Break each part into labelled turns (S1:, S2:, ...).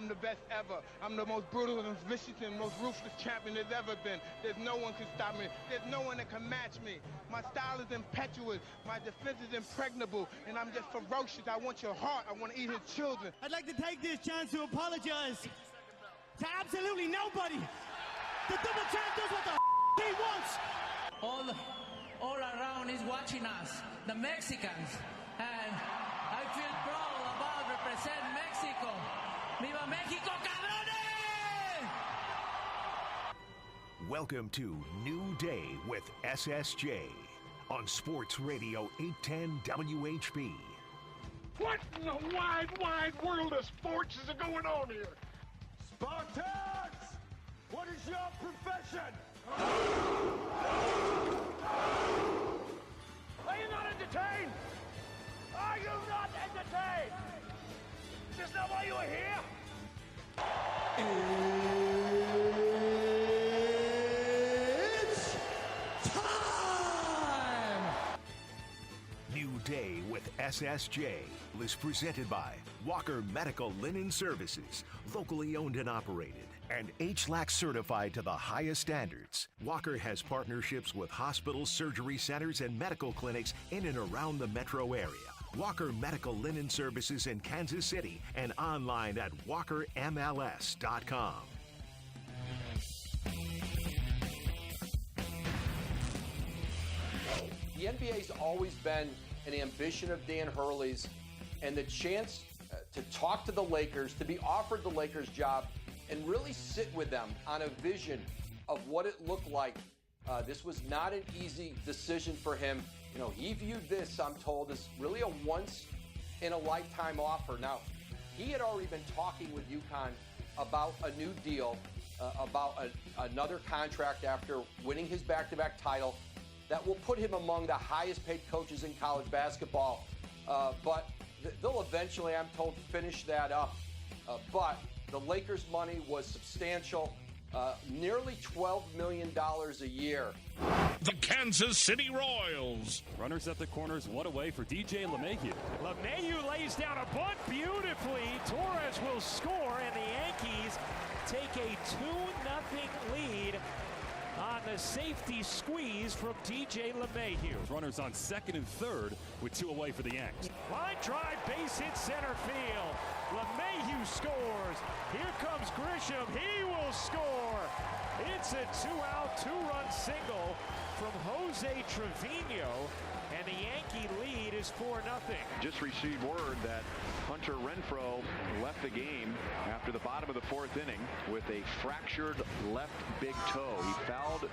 S1: I'm the best ever. I'm the most brutal and vicious and most ruthless champion there's ever been. There's no one can stop me. There's no one that can match me. My style is impetuous. My defense is impregnable. And I'm just ferocious. I want your heart. I want to eat his children.
S2: I'd like to take this chance to apologize to absolutely nobody. The double champ does what the he wants.
S3: All around is watching us, the Mexicans. And I feel proud about represent Mexico. ¡Viva Mexico, cabrones!
S4: Welcome to New Day with SSJ on Sports Radio 810 WHB.
S5: What in the wide world of sports is going on here?
S6: Spartans! What is your profession? Are you not entertained? Are you not entertained? Is this not why you are here?
S2: It's time!
S4: New Day with SSJ is presented by Walker Medical Linen Services, locally owned and operated, and HLAC certified to the highest standards. Walker has partnerships with hospitals, surgery centers, and medical clinics in and around the metro area. Walker Medical Linen Services in Kansas City and online at walkermls.com.
S7: The NBA's always been an ambition of Dan Hurley's, and the chance to talk to the Lakers, to be offered the Lakers job, and really sit with them on a vision of what it looked like. This was not an easy decision for him. You know, he viewed this, I'm told, as really a once-in-a-lifetime offer. Now, he had already been talking with UConn about a new deal, about another contract after winning his back-to-back title that will put him among the highest-paid coaches in college basketball. But they'll eventually, I'm told, finish that up. But the Lakers' money was substantial, nearly $12 million a year.
S5: The Kansas City Royals.
S8: Runners at the corners, one away for DJ LeMahieu.
S9: LeMahieu lays down a bunt beautifully. Torres will score, and the Yankees take a 2-0 lead on the safety squeeze from DJ LeMahieu.
S8: Runners on second and third with two away for the Yanks.
S9: Line drive, base hit center field. LeMahieu scores. Here comes Grisham. He will score. It's a 2-out, 2-run single from Jose Trevino, and the Yankee lead is 4-0.
S10: Just received word that Hunter Renfroe left the game after the bottom of the fourth inning with a fractured left big toe. He fouled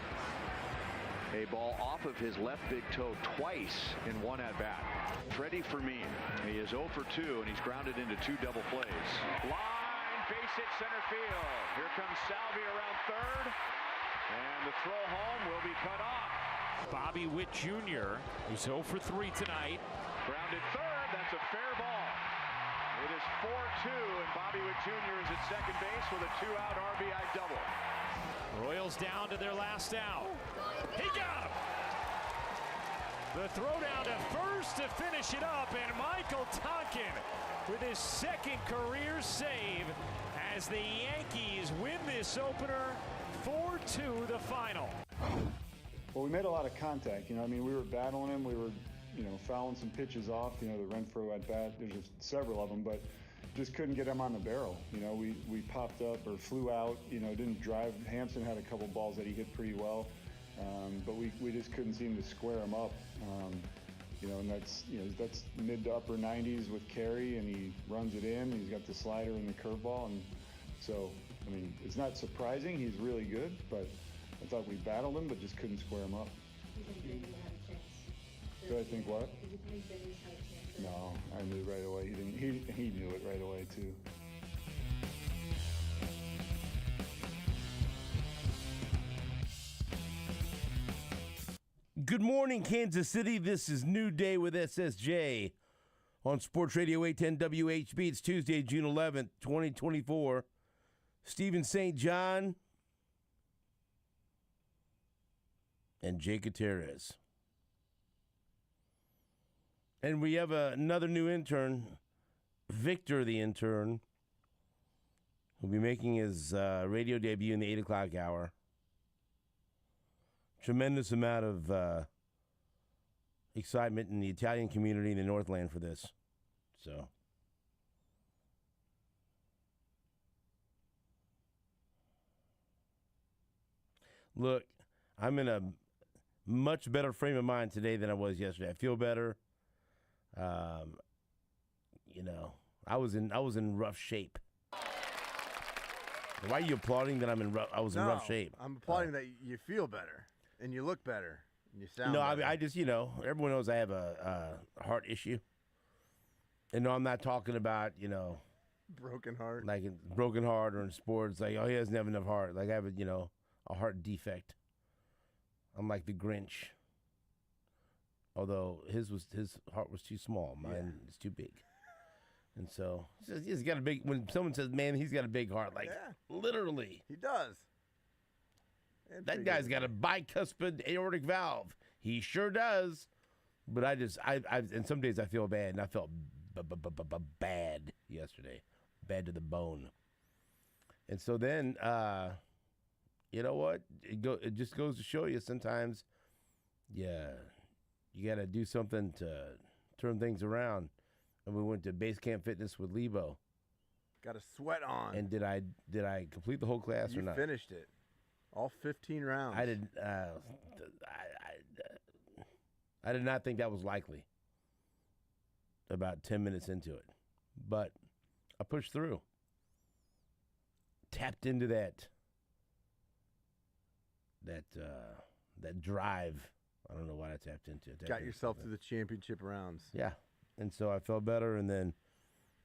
S10: a ball off of his left big toe twice in one at-bat. Freddie Fermin, he is 0 for 2, and he's grounded into two double plays. Line, base hit center field. Here comes Salvi around third, and the throw home will be cut off.
S9: Bobby Witt Jr., who's 0 for 3 tonight.
S10: Grounded third, that's a fair ball. It is 4-2, and Bobby Witt Jr. is at second base with a 2-out RBI double.
S9: Royals down to their last out. He got him! The throw down to first to finish it up, and Michael Tonkin with his second career save as the Yankees win this opener 4-2 the final.
S11: Well, we made a lot of contact. We were battling him. We were, fouling some pitches off. The Renfroe at bat. There's just several of them, but just couldn't get him on the barrel. We popped up or flew out. Didn't drive. Hampson had a couple balls that he hit pretty well, but we just couldn't seem to square him up. And that's mid to upper 90s with carry, and he runs it in. He's got the slider and the curveball, and so it's not surprising. He's really good, but I thought we battled him, but just couldn't square him up. Do I think what? No, I knew right away. He knew it right away too.
S12: Good morning, Kansas City. This is New Day with SSJ on Sports Radio 810 WHB. It's Tuesday, June 11th, 2024. Stephen St. John and Jake Gutierrez. And we have another new intern, Victor the intern. will be making his radio debut in the 8 o'clock hour. Tremendous amount of excitement in the Italian community in the Northland for this. So, look, I'm in a much better frame of mind today than I was yesterday. I feel better. You know, I was in rough shape. Why are you applauding that I was in rough shape?
S13: I'm applauding that you feel better and you look better and you sound
S12: better.
S13: I mean,
S12: I just, everyone knows I have a heart issue. And no, I'm not talking about,
S13: broken heart.
S12: Like a broken heart or in sports, like, oh, he doesn't have enough heart. Like I have a heart defect. I'm like the Grinch. Although his heart was too small. Mine is too big. And so he's got a big, when someone says, man, he's got a big heart, like literally.
S13: He does.
S12: That guy's got a bicuspid aortic valve. He sure does. But and some days I feel bad, and I felt bad yesterday. Bad to the bone. And so then, you know what? It just goes to show you sometimes, you got to do something to turn things around. And we went to Base Camp Fitness with Lebo.
S13: Got a sweat on.
S12: And did I complete the whole class or not?
S13: You finished it. All 15 rounds.
S12: I did. I did not think that was likely. About 10 minutes into it, but I pushed through. Tapped into that drive. I don't know what I tapped into.
S13: Got yourself to the championship rounds.
S12: Yeah. And so I felt better, and then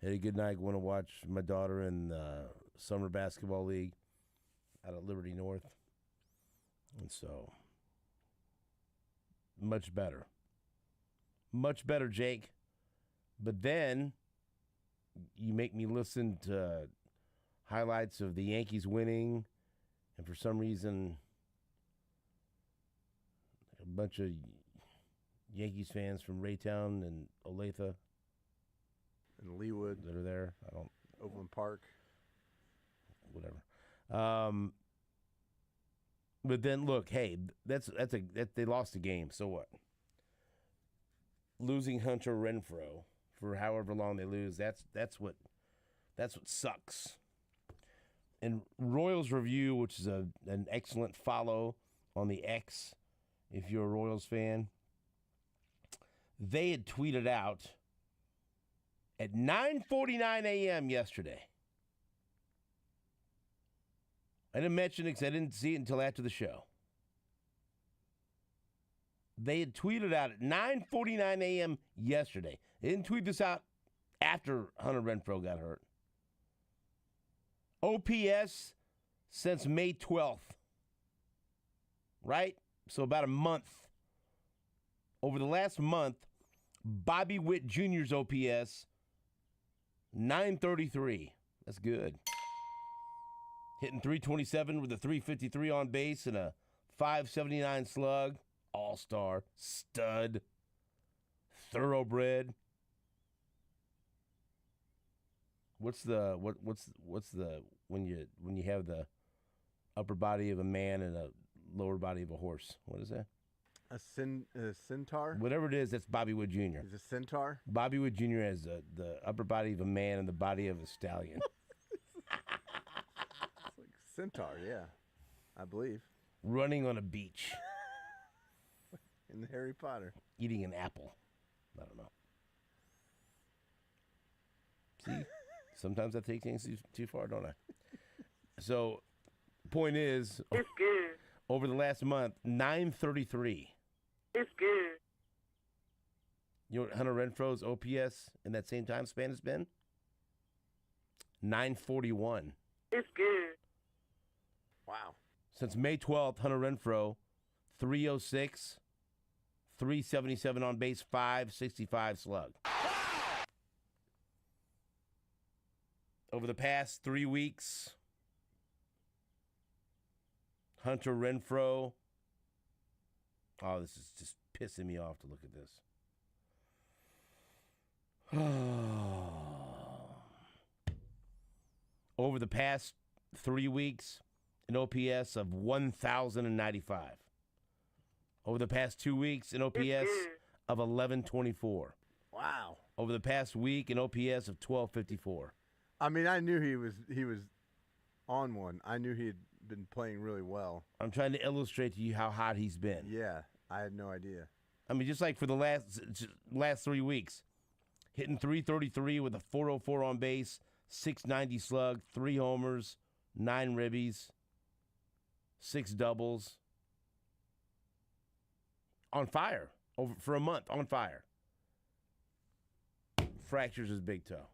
S12: had a good night. Went to watch my daughter in the Summer Basketball League out of Liberty North. And so, much better. Much better, Jake. But then, you make me listen to highlights of the Yankees winning, and for some reason, a bunch of Yankees fans from Raytown and Olathe
S13: and Leawood
S12: that are there.
S13: Overland Park.
S12: Whatever. But then look, hey, they lost the game. So what? Losing Hunter Renfroe for however long they lose, that's what sucks. And Royals Review, which is an excellent follow on the X, if you're a Royals fan. They had tweeted out at 9:49 a.m. yesterday. I didn't mention it because I didn't see it until after the show. They had tweeted out at 9:49 a.m. yesterday. They didn't tweet this out after Hunter Renfroe got hurt. OPS since May 12th. Right? So about a month. Over the last month, Bobby Witt Jr.'s OPS, 933. That's good. Hitting 327 with a 353 on base and a 579 slug. All-star, stud, thoroughbred. What's the when you have the upper body of a man and a lower body of a horse? What is that?
S13: A centaur?
S12: Whatever it is, that's Bobby Wood Jr.
S13: He's a centaur?
S12: Bobby Wood Jr. has the upper body of a man and the body of a stallion.
S13: It's like centaur, yeah. I believe.
S12: Running on a beach.
S13: In Harry Potter.
S12: Eating an apple. I don't know. See? Sometimes I take things too far, don't I? So, point is,
S14: it's good.
S12: Over the last month, 933.
S14: It's good.
S12: You know what Hunter Renfroe's OPS in that same time span has been? 941.
S14: It's good.
S13: Wow.
S12: Since May 12th, Hunter Renfroe, 306, 377 on base, 565 slug. Over the past 3 weeks, Hunter Renfroe. Oh, this is just pissing me off to look at this. over the past 3 weeks, an OPS of 1,095. Over the past 2 weeks, an OPS of 1124.
S13: Wow.
S12: Over the past week, an OPS of 1254.
S13: I mean, I knew he was on one. I knew he had been playing really well.
S12: I'm trying to illustrate to you how hot he's been.
S13: Yeah, I had no idea.
S12: I mean, just like for the last 3 weeks, hitting 333 with a 404 on base, 690 slug, 3 homers, 9 ribbies, 6 doubles. On fire for a month. On fire. Fractures his big toe.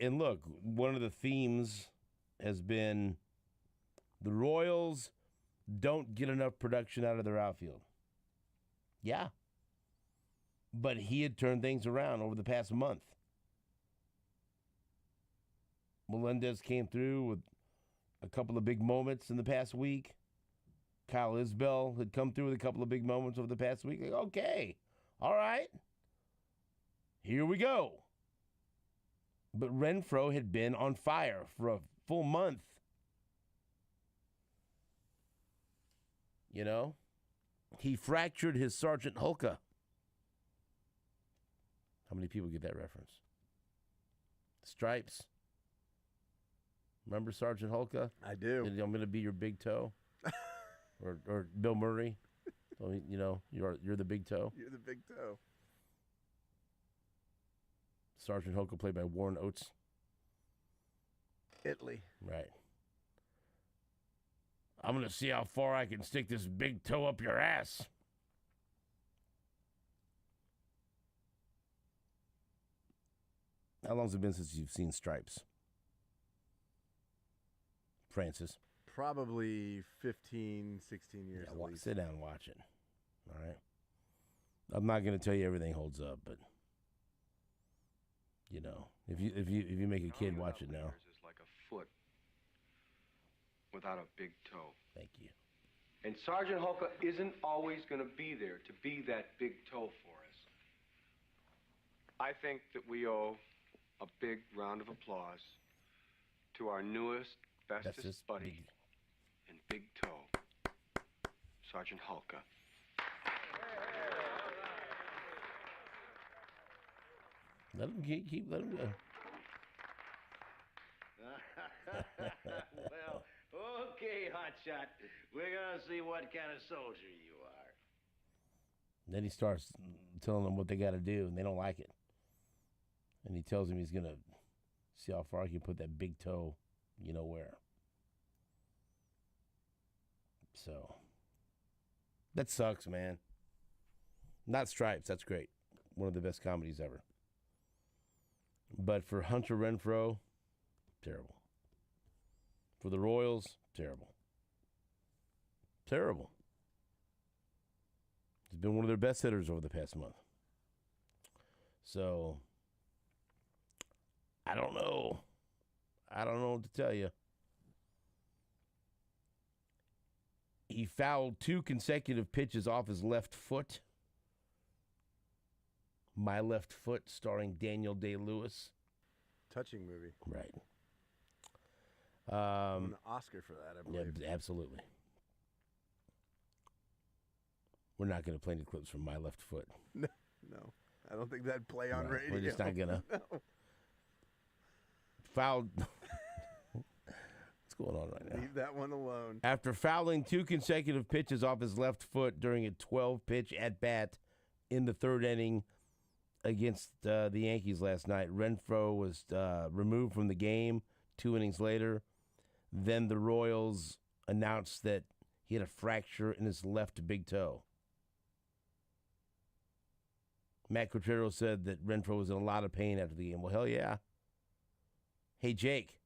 S12: And look, one of the themes has been the Royals don't get enough production out of their outfield. Yeah. But he had turned things around over the past month. Melendez came through with a couple of big moments in the past week. Kyle Isbell had come through with a couple of big moments over the past week. Like, okay, all right, here we go. But Renfroe had been on fire for a full month. You know, he fractured his Sergeant Hulka. How many people get that reference? Stripes. Remember Sergeant Hulka?
S13: I do.
S12: I'm going to be your big toe, or Bill Murray. So, you know, you're the big toe.
S13: You're the big toe.
S12: Sergeant Hulka played by Warren Oates.
S13: Italy.
S12: Right. I'm going to see how far I can stick this big toe up your ass. How long's it been since you've seen Stripes? Francis?
S13: Probably 15, 16 years at least.
S12: Sit down and watch it. All right? I'm not going to tell you everything holds up, but, you know, if you make a kid watch it now.
S15: It's like a foot without a big toe.
S12: Thank you.
S15: And Sergeant Hulka isn't always going to be there to be that big toe for us. I think that we owe a big round of applause to our newest, bestest buddy and big toe, Sergeant Hulka.
S12: Let him let him go.
S16: Well, okay, hotshot. We're gonna see what kind of soldier you are.
S12: Then he starts telling them what they got to do, and they don't like it. And he tells them he's gonna see how far he can put that big toe, you know where. So that sucks, man. Not Stripes. That's great. One of the best comedies ever. But for Hunter Renfroe, terrible. For the Royals, terrible. Terrible. He's been one of their best hitters over the past month. So, I don't know. I don't know what to tell you. He fouled 2 consecutive pitches off his left foot. My Left Foot, starring Daniel Day-Lewis.
S13: Touching movie.
S12: Right.
S13: An Oscar for that, I believe.
S12: Yeah, absolutely. We're not going to play any clips from My Left Foot.
S13: No, I don't think that'd play on radio.
S12: We're just not going to.
S13: No.
S12: Fouled. What's going on right now?
S13: Leave that one alone.
S12: After fouling 2 consecutive pitches off his left foot during a 12-pitch at-bat in the 3rd inning against the Yankees last night, Renfroe was removed from the game 2 innings later. Then the Royals announced that he had a fracture in his left big toe. Matt Quintero said that Renfroe was in a lot of pain after the game. Well, hell yeah. Hey, Jake,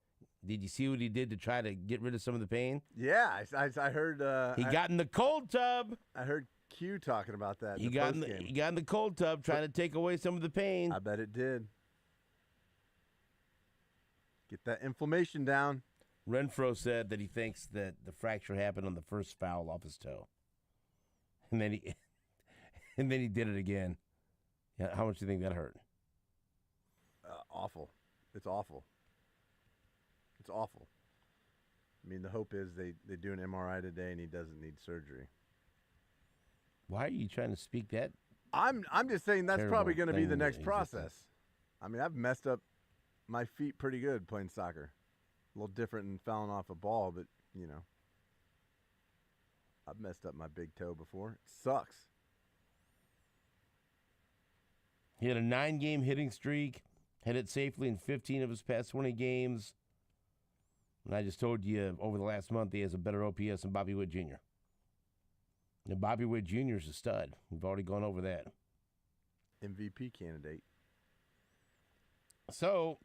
S12: did you see what he did to try to get rid of some of the pain?
S13: Yeah, I heard.
S12: He got in the cold tub.
S13: I heard Q talking about that.
S12: He got in the cold tub trying to take away some of the pain.
S13: I bet it did. Get that inflammation down.
S12: Renfroe said that he thinks that the fracture happened on the first foul off his toe. And then And then he did it again. Yeah, how much do you think that hurt?
S13: Awful. It's awful. It's awful. I mean, the hope is they do an MRI today and he doesn't need surgery.
S12: Why are you trying to speak that?
S13: I'm just saying that's probably going to be the next process. I mean, I've messed up my feet pretty good playing soccer. A little different than fouling off a ball, but, you know. I've messed up my big toe before. It sucks.
S12: He had a 9-game hitting streak, had it safely in 15 of his past 20 games. And I just told you over the last month he has a better OPS than Bobby Witt Jr. And Bobby Witt Jr. is a stud. We've already gone over that.
S13: MVP candidate.
S12: So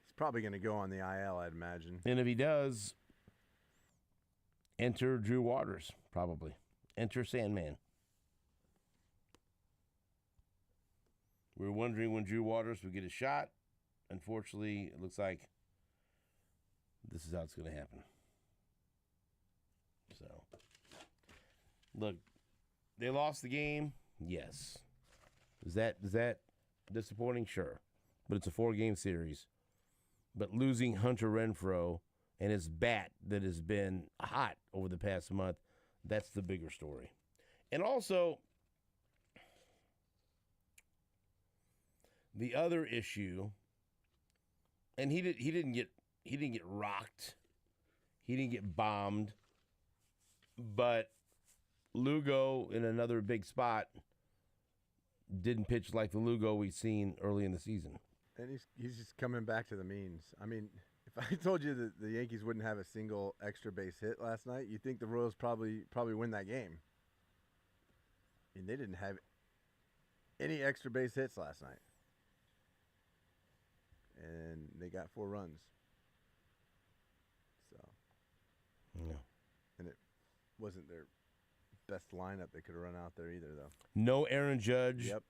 S13: he's probably going to go on the IL, I'd imagine.
S12: And if he does, enter Drew Waters, probably. Enter Sandman. We were wondering when Drew Waters would get a shot. Unfortunately, it looks like this is how it's going to happen. So, look, they lost the game. Yes. Is that disappointing? Sure. But it's a 4-game series. But losing Hunter Renfroe and his bat that has been hot over the past month, that's the bigger story. And also, the other issue, and he didn't get rocked. He didn't get bombed. But Lugo, in another big spot, didn't pitch like the Lugo we've seen early in the season.
S13: And he's just coming back to the means. I mean, if I told you that the Yankees wouldn't have a single extra base hit last night, you'd think the Royals probably win that game. I mean, they didn't have any extra base hits last night. And they got 4 runs. So.
S12: Yeah.
S13: And it wasn't their best lineup they could have run out there either, though.
S12: No Aaron Judge.
S13: Yep.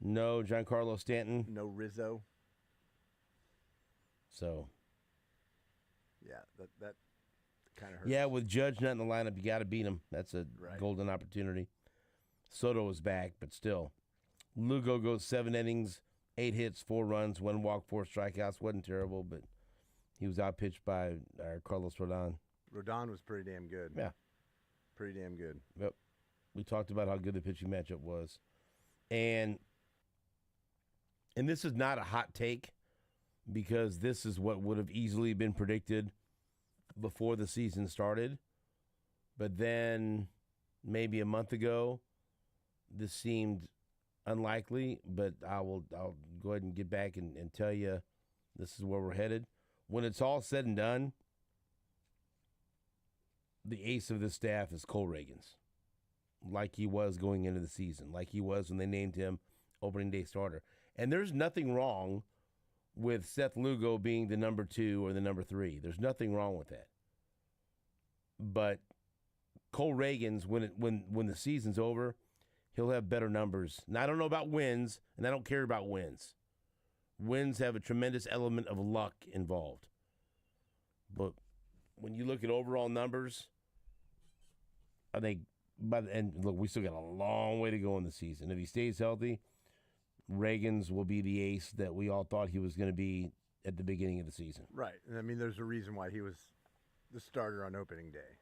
S12: No Giancarlo Stanton.
S13: No Rizzo.
S12: So.
S13: Yeah, that kind of hurts.
S12: Yeah, with Judge not in the lineup, you got to beat him. That's a golden opportunity. Soto is back, but still. Lugo goes 7 innings, 8 hits, 4 runs, 1 walk, 4 strikeouts. Wasn't terrible, but he was outpitched by Carlos Rodon.
S13: Rodon was pretty damn good.
S12: Yeah.
S13: Pretty damn good.
S12: Yep. We talked about how good the pitching matchup was. And this is not a hot take because this is what would have easily been predicted before the season started. But then maybe a month ago, this seemed unlikely, but I'll go ahead and get back and tell you this is where we're headed. When it's all said and done, the ace of this staff is Cole Reagans, like he was going into the season, like he was when they named him opening day starter. And there's nothing wrong with Seth Lugo being the number 2 or the number 3. There's nothing wrong with that. But Cole Reagans, when the season's over, he'll have better numbers. Now, I don't know about wins, and I don't care about wins. Wins have a tremendous element of luck involved. But when you look at overall numbers, I think, and look, we still got a long way to go in the season. If he stays healthy, Reagans will be the ace that we all thought he was going to be at the beginning of the season.
S13: Right. And I mean, there's a reason why he was the starter on opening day.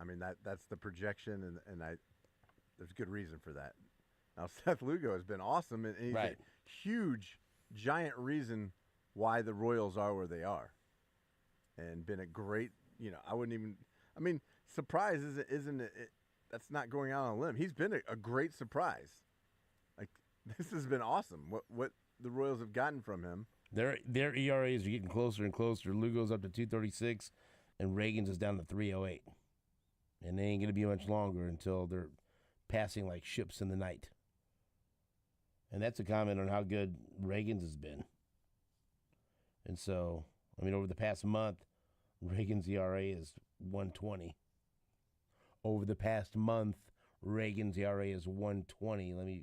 S13: I mean, that's the projection, and there's good reason for that. Now, Seth Lugo has been awesome, and he's a huge, giant reason why the Royals are where they are. And been a great, surprise isn't it? That's not going out on a limb. He's been a great surprise. Like, this has been awesome. What the Royals have gotten from him.
S12: Their ERAs are getting closer and closer. Lugo's up to 2.36, and Reagans is down to 3.08. And they ain't going to be much longer until they're passing like ships in the night. And that's a comment on how good Reagans has been. And so, I mean, over the past month, Reagans' ERA is 1.20. Over the past month, Reagans' ERA is 1.20.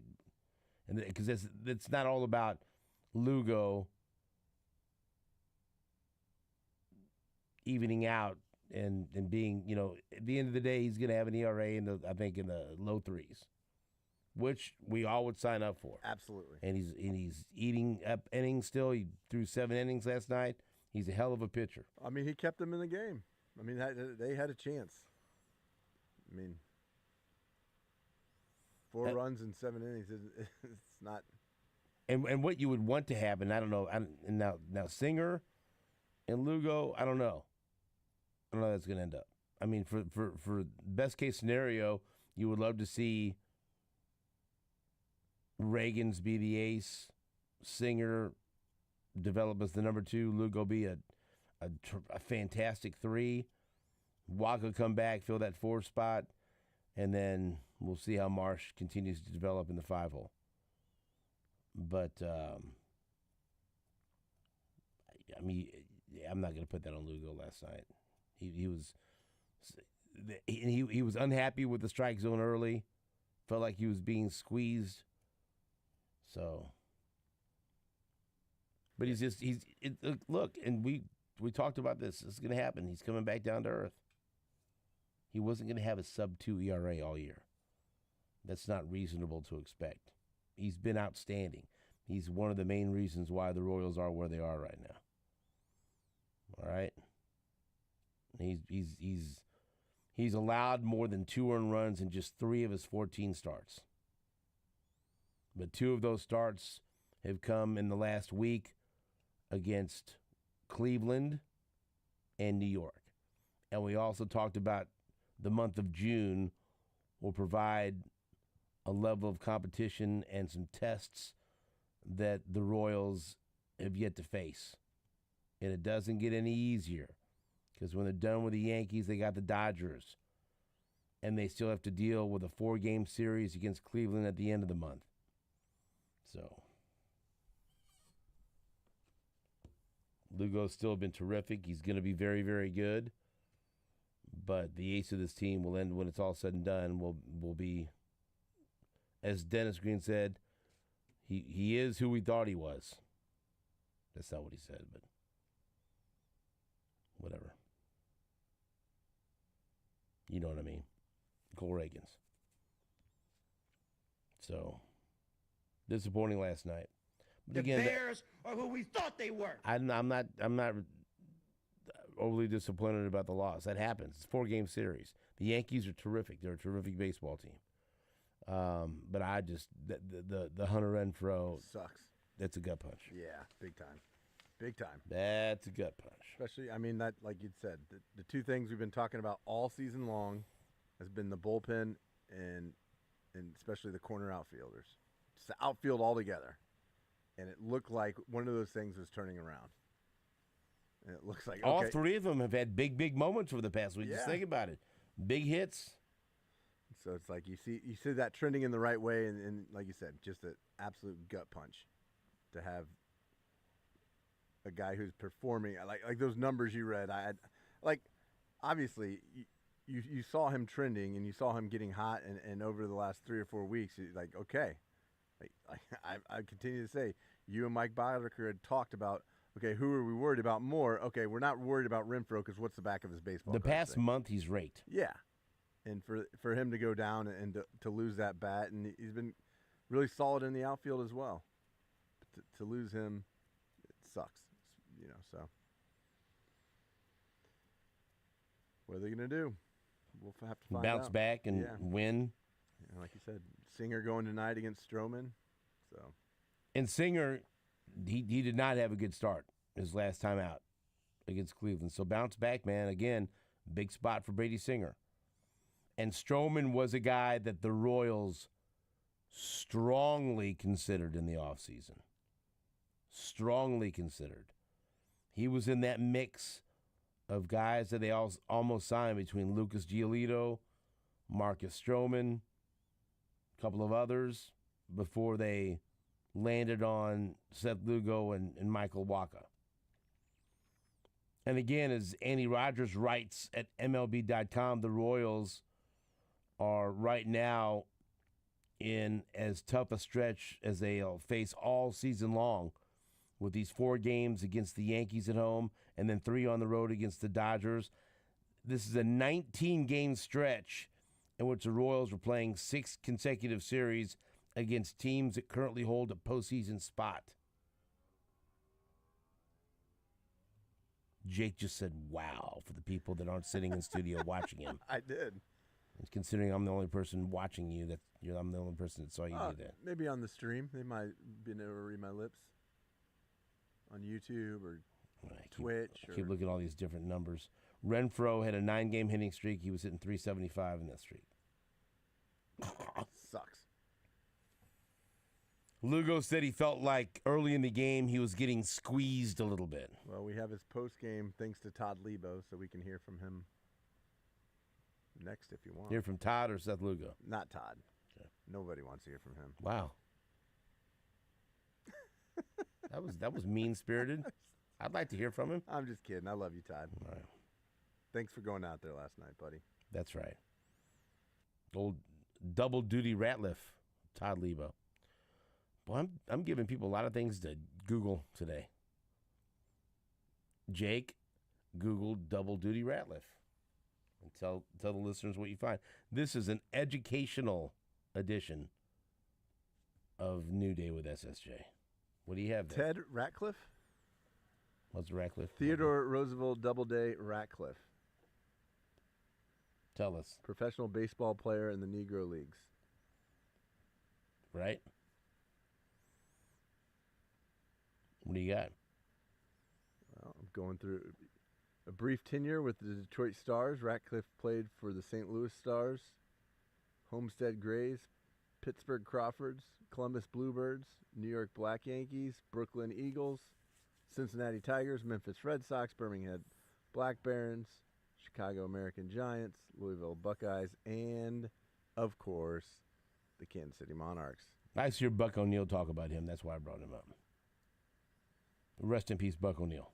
S12: Because it's not all about Lugo evening out and being, at the end of the day, he's going to have an ERA in the low 3s. which we all would sign up for.
S13: Absolutely.
S12: And he's eating up innings still. He threw 7 innings last night. He's a hell of a pitcher.
S13: I mean, he kept them in the game. I mean, they had a chance. I mean, 4 runs in 7 innings, it's not.
S12: And what you would want to happen, I don't know. Now Singer and Lugo, I don't know. I don't know how that's going to end up. I mean, for best case scenario, you would love to see Reagans be the ace, Singer develop as the number 2, Lugo be a fantastic 3, Waka come back, fill that 4 spot, and then we'll see how Marsh continues to develop in the 5-hole. But, I mean, I'm not going to put that on Lugo last night. He was unhappy with the strike zone early, felt like he was being squeezed. So, but look, and we talked about this. It's going to happen. He's coming back down to earth. He wasn't going to have a sub-2 ERA all year. That's not reasonable to expect. He's been outstanding. He's one of the main reasons why the Royals are where they are right now. All right. He's allowed more than 2 earned runs in just 3 of his 14 starts. But 2 of those starts have come in the last week against Cleveland and New York. And we also talked about the month of June will provide a level of competition and some tests that the Royals have yet to face. And it doesn't get any easier because when they're done with the Yankees, they got the Dodgers. And they still have to deal with a 4-game series against Cleveland at the end of the month. So, Lugo's still been terrific. He's going to be very, very good. But the ace of this team will end when it's all said and done. Will be, as Dennis Green said, he is who we thought he was. That's not what he said, but whatever. You know what I mean. Cole Reagans. So, disappointing last night. But
S2: The
S12: again,
S2: Bears are who we thought they were.
S12: I'm not overly disappointed about the loss. That happens. It's a 4-game series. The Yankees are terrific. They're a terrific baseball team. But I just the Hunter Renfroe
S13: sucks.
S12: That's a gut punch.
S13: Yeah, big time. Big time.
S12: That's a gut punch.
S13: Especially, I mean, that, like you'd said, the 2 things we've been talking about all season long has been the bullpen and especially the corner outfielders. Just the outfield altogether. And it looked like one of those things was turning around. And it looks like,
S12: all 3 of them have had big moments over the past week.
S13: Yeah.
S12: Just think about it. Big hits.
S13: So it's like you see that trending in the right way, and like you said, just an absolute gut punch to have a guy who's performing like those numbers you read. Obviously you saw him trending and you saw him getting hot, and over the last 3 or 4 weeks, like okay, I continue to say, you and Mike Boddicker had talked about, okay, who are we worried about more? Okay, we're not worried about Renfroe because what's the back of his baseball?
S12: The past month he's raked.
S13: Yeah. And for him to go down and to lose that bat, and he's been really solid in the outfield as well. But to lose him, it sucks, so. What are they going to do? We'll have to find out.
S12: Bounce back and win.
S13: Yeah, like you said, Singer going tonight against Stroman. So.
S12: And Singer, he did not have a good start his last time out against Cleveland. So bounce back, man. Again, big spot for Brady Singer. And Stroman was a guy that the Royals strongly considered in the offseason. Strongly considered. He was in that mix of guys that they almost signed between Lucas Giolito, Marcus Stroman, a couple of others, before they landed on Seth Lugo and Michael Waka. And again, as Andy Rogers writes at MLB.com, the Royals are right now in as tough a stretch as they'll face all season long, with these 4 games against the Yankees at home and then 3 on the road against the Dodgers. This is a 19-game stretch in which the Royals were playing 6 consecutive series against teams that currently hold a postseason spot. Jake just said, wow, for the people that aren't sitting in studio watching him.
S13: I did.
S12: And considering I'm the only person watching you, I'm the only person that saw you do that.
S13: Maybe on the stream. They might be able to read my lips. On YouTube or Twitch.
S12: Keep looking at all these different numbers. Renfroe had a 9-game hitting streak. He was hitting .375 in that streak.
S13: Sucks.
S12: Lugo said he felt like early in the game he was getting squeezed a little bit.
S13: Well, we have his post-game thanks to Todd Lebo, so we can hear from him next if you want.
S12: Hear from Todd or Seth Lugo?
S13: Not Todd. Okay. Nobody wants to hear from him.
S12: Wow. That was mean-spirited. I'd like to hear from him.
S13: I'm just kidding. I love you, Todd.
S12: All right.
S13: Thanks for going out there last night, buddy.
S12: That's right. Old double-duty Ratliff, Todd Lebo. Boy, I'm giving people a lot of things to Google today. Jake, Google double-duty Ratliff. And tell the listeners what you find. This is an educational edition of New Day with SSJ. What do you have there?
S13: Ted Ratcliffe?
S12: What's Ratcliffe?
S13: Theodore Roosevelt Doubleday Ratcliffe.
S12: Tell us.
S13: Professional baseball player in the Negro Leagues.
S12: Right? What do you got?
S13: Well, I'm going through a brief tenure with the Detroit Stars. Ratcliffe played for the St. Louis Stars, Homestead Grays, Pittsburgh Crawfords, Columbus Bluebirds, New York Black Yankees, Brooklyn Eagles, Cincinnati Tigers, Memphis Red Sox, Birmingham Black Barons, Chicago American Giants, Louisville Buckeyes, and, of course, the Kansas City Monarchs.
S12: I hear Buck O'Neil talk about him. That's why I brought him up. Rest in peace, Buck O'Neil.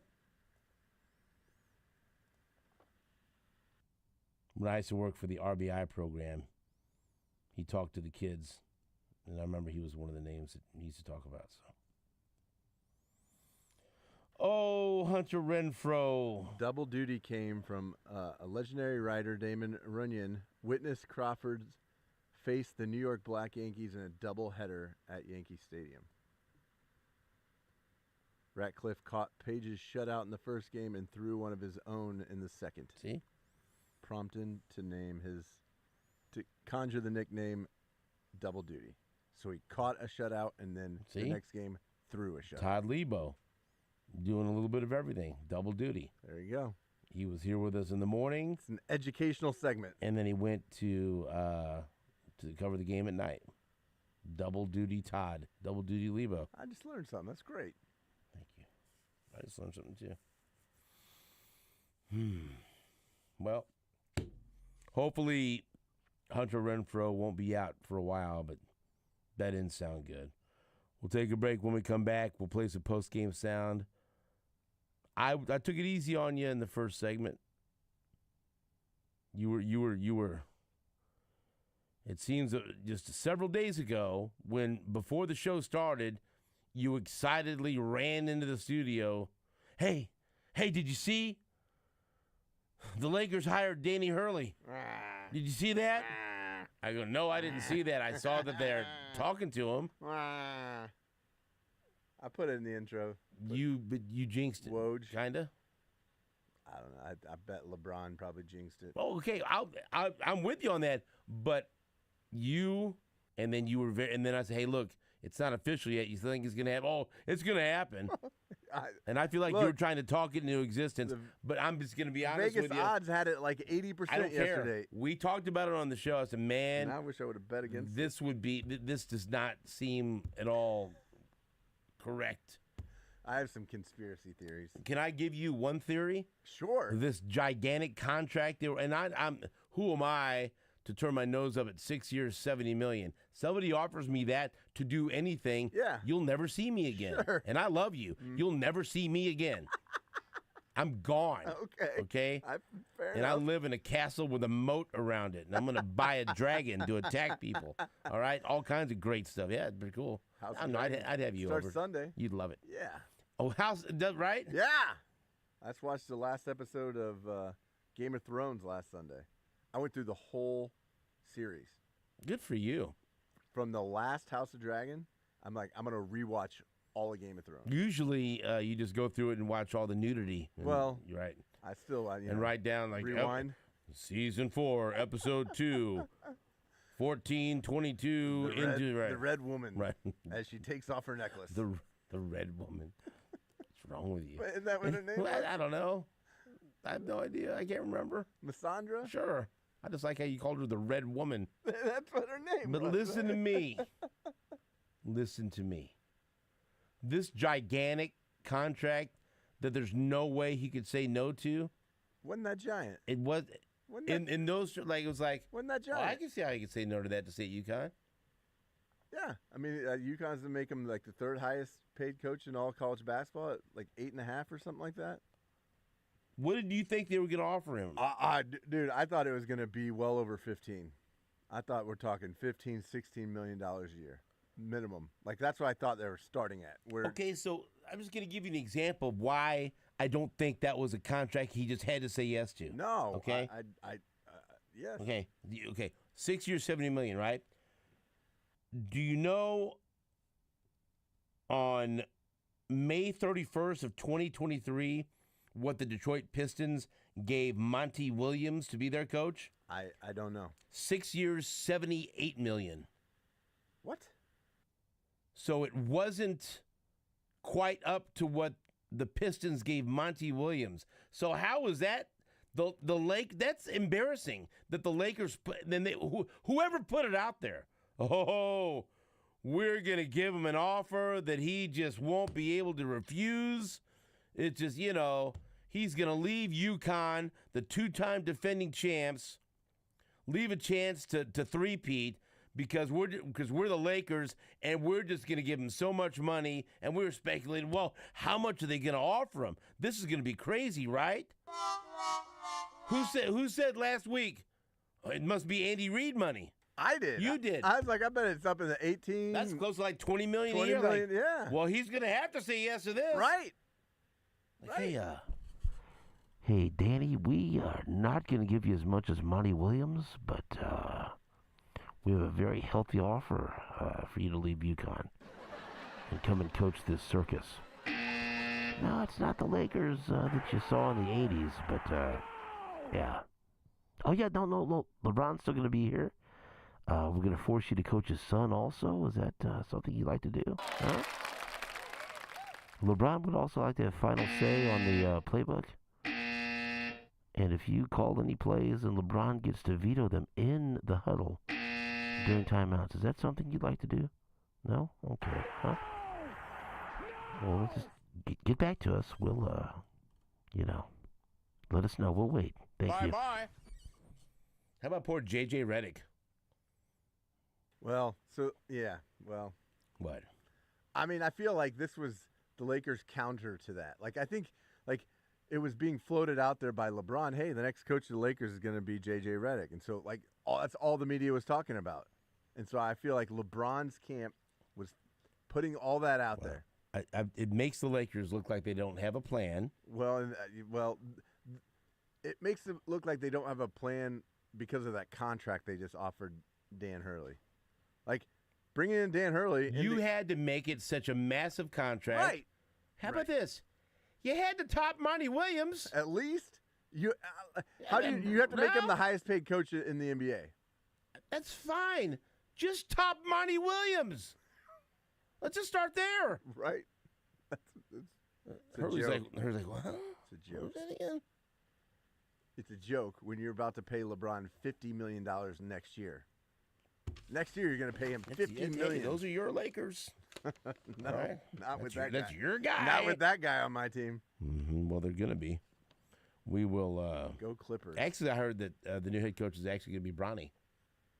S12: When I used to work for the RBI program, he talked to the kids, and I remember he was one of the names that he used to talk about. So, oh, Hunter Renfroe.
S13: Double duty came from a legendary writer, Damon Runyon, witnessed Crawford face the New York Black Yankees in a doubleheader at Yankee Stadium. Ratcliffe caught Page's shutout in the first game and threw one of his own in the second.
S12: See?
S13: Prompted to conjure the nickname Double Duty. So he caught a shutout and then the next game threw a shutout.
S12: Todd Lebo doing a little bit of everything. Double duty.
S13: There you go.
S12: He was here with us in the morning.
S13: It's an educational segment.
S12: And then he went to cover the game at night. Double duty Todd. Double duty Lebo.
S13: I just learned something. That's great.
S12: Thank you. I just learned something too. Well, hopefully Hunter Renfroe won't be out for a while, but that didn't sound good. We'll take a break. When we come back, we'll play some post-game sound. I took it easy on you in the first segment. You were. It seems just several days ago, before the show started, you excitedly ran into the studio. Hey, did you see? The Lakers hired Danny Hurley. Did you see that? I go, no, I didn't see that. I saw that they're talking to him.
S13: I put it in the intro.
S12: You jinxed it,
S13: Woj.
S12: kinda.
S13: I don't know. I bet LeBron probably jinxed it.
S12: Oh, okay, I'm with you on that. But you, and then you were and then I said, hey, look, it's not official yet. You think it's gonna happen? Oh, it's gonna happen. And I feel like you were trying to talk it into existence. But I'm just gonna be honest with you.
S13: Vegas odds had it like 80% yesterday.
S12: We talked about it on the show. I said, man,
S13: and I wish I would have bet against
S12: this. This does not seem at all correct.
S13: I have some conspiracy theories.
S12: Can I give you one theory?
S13: Sure.
S12: This gigantic contract, and I'm who am I to turn my nose up at 6 years, $70 million? Somebody offers me that to do anything.
S13: Yeah.
S12: You'll never see me again.
S13: Sure.
S12: And I love you. You'll never see me again. I'm gone. Okay.
S13: Fair
S12: and
S13: enough.
S12: I live in a castle with a moat around it, and I'm going to buy a dragon to attack people. All right, all kinds of great stuff. Yeah, it's pretty cool. I'd have you
S13: Starts
S12: over.
S13: Sunday.
S12: You'd love it.
S13: Yeah.
S12: Oh, right?
S13: Yeah. I just watched the last episode of Game of Thrones last Sunday. I went through the whole series.
S12: Good for you.
S13: From the last House of Dragon, I'm like, I'm going to rewatch all of Game of Thrones.
S12: Usually, you just go through it and watch all the nudity.
S13: Well,
S12: you're right.
S13: I still,
S12: write down like
S13: rewind.
S12: Season 4, Episode 2, 14:22 into
S13: the Red Woman,
S12: right?
S13: As she takes off her necklace.
S12: The Red Woman. What's wrong with you?
S13: Wait, isn't that what her name was?
S12: I don't know. I have no idea. I can't remember.
S13: Missandra?
S12: Sure. I just like how you called her the Red Woman.
S13: That's what her name
S12: But
S13: was.
S12: listen to me. Listen to me. This gigantic contract that there's no way he could say no to.
S13: Wasn't that giant?
S12: It was. In those, like, it was like.
S13: Wasn't that giant?
S12: Oh, I can see how he could say no to that to stay at UConn.
S13: Yeah. I mean, UConn's going to make him like the third highest paid coach in all college basketball at like 8.5 or something like that.
S12: What did you think they were going to offer him?
S13: Dude, I thought it was going to be well over 15. I thought we're talking $15, $16 million a year. Minimum. Like, that's what I thought they were starting at.
S12: Okay, so I'm just going to give you an example of why I don't think that was a contract he just had to say yes to.
S13: No.
S12: Okay?
S13: Yes.
S12: Okay. 6 years, $70 million, right? Do you know on May 31st of 2023 what the Detroit Pistons gave Monty Williams to be their coach?
S13: I don't know.
S12: 6 years, $78 million.
S13: What?
S12: So it wasn't quite up to what the Pistons gave Monty Williams. So how was that? The Lake, that's embarrassing that the Lakers put, then whoever put it out there. Oh, we're going to give him an offer that he just won't be able to refuse. It's just, he's going to leave UConn, the two-time defending champs, leave a chance to three-peat because we're the Lakers and we're just going to give him so much money, and we were speculating, well, how much are they going to offer him? This is going to be crazy, right? Who said last week? It must be Andy Reid money.
S13: I did.
S12: You did.
S13: I was like, I bet it's up in the 18.
S12: That's close to like $20 million a
S13: 20
S12: year.
S13: million, yeah.
S12: Well, he's going to have to say yes to this.
S13: Right.
S12: Like, hey, Danny, we are not going to give you as much as Monty Williams, but we have a very healthy offer for you to leave UConn and come and coach this circus. No, it's not the Lakers that you saw in the 80s, but yeah. Oh, yeah, no, LeBron's still going to be here. We're going to force you to coach his son also. Is that something you'd like to do? Huh? LeBron would also like to have final say on the playbook. And if you call any plays and LeBron gets to veto them in the huddle during timeouts, is that something you'd like to do? No? Okay. Huh? Well, let's just get back to us. We'll, let us know. We'll wait. Thank you.
S5: Bye-bye.
S12: How about poor J.J. Redick?
S13: Well, What? I mean, I feel like this was the Lakers' counter to that. Like, I think, it was being floated out there by LeBron. Hey, the next coach of the Lakers is going to be J.J. Redick. And so, that's all the media was talking about. And so I feel like LeBron's camp was putting all that out there.
S12: It makes the Lakers look like they don't have a plan.
S13: Well, it makes it look like they don't have a plan because of that contract they just offered Dan Hurley. Like, bringing in Dan Hurley.
S12: You had to make it such a massive contract.
S13: Right.
S12: How about this? You had to top Monty Williams.
S13: At least. You have to make him the highest paid coach in the NBA.
S12: That's fine. Just top Monty Williams. Let's just start there.
S13: Right.
S12: Hurley's like, what?
S13: It's a joke.
S12: What was that again?
S13: It's a joke when you're about to pay LeBron $50 million next year. Next year, you're going to pay him $50 million.
S12: Those are your Lakers.
S13: No,
S12: right.
S13: not with that guy.
S12: That's your guy.
S13: Not with that guy on my team.
S12: Mm-hmm. Well, they're going to be. We will.
S13: Go Clippers.
S12: Actually, I heard that the new head coach is actually going to be Bronny.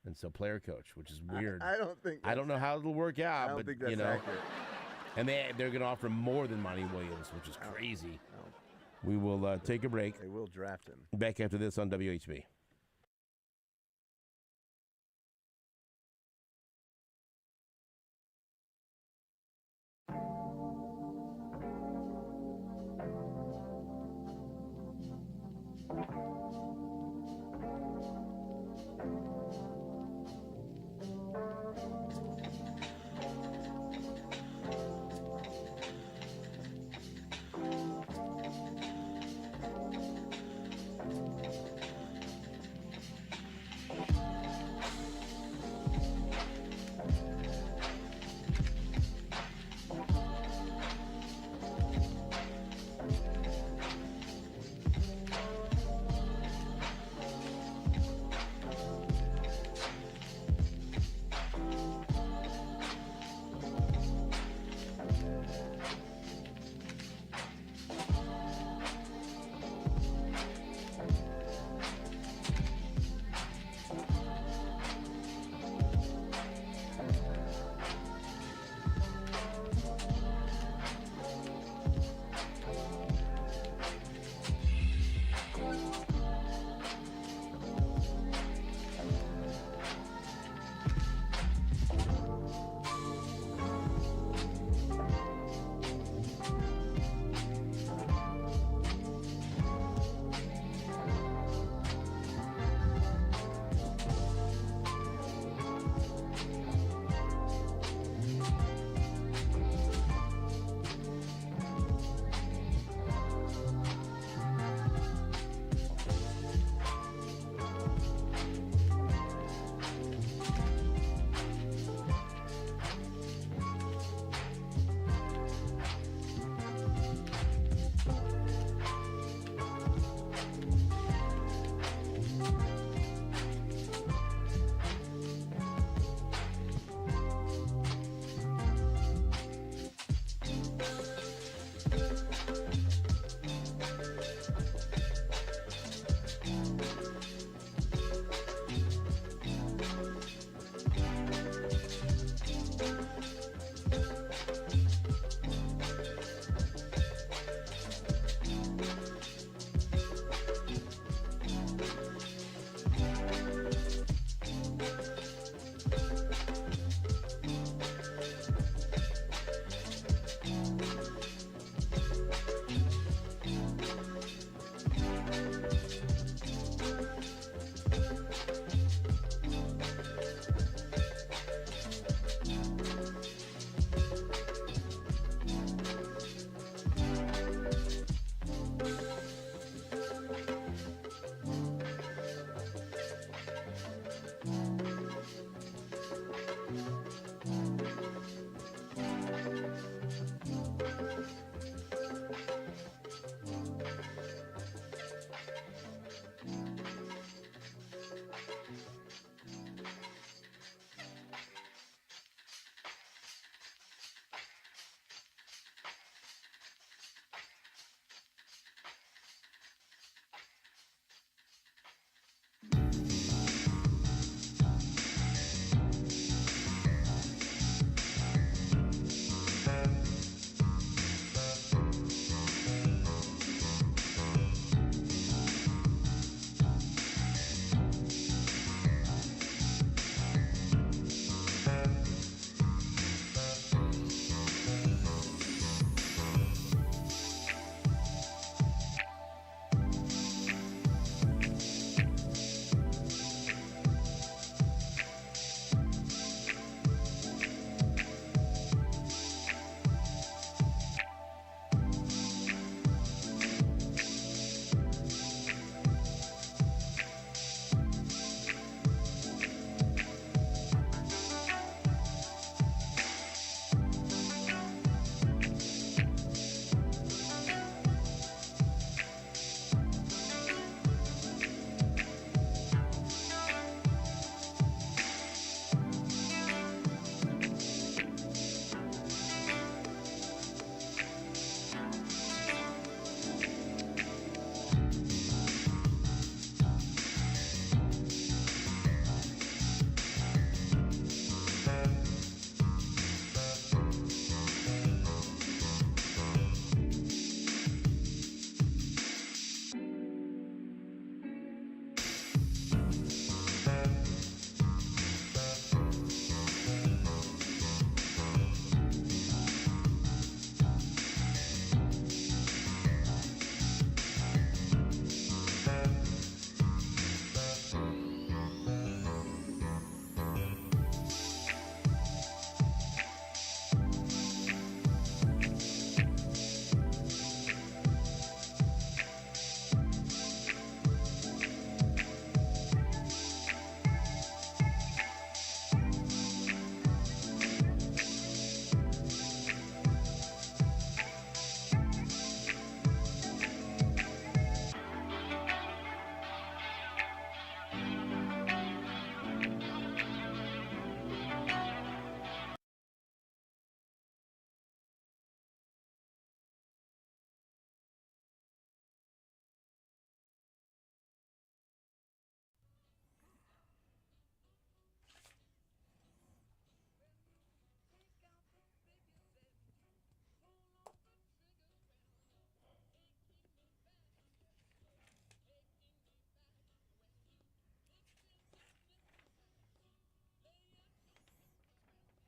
S12: And so player coach, which is weird.
S13: I don't think.
S12: I don't know how it'll work out.
S13: I don't think that's accurate.
S12: And they're going to offer more than Monty Williams, which is crazy. We will take a break.
S13: They will draft him.
S12: Back after this on WHB.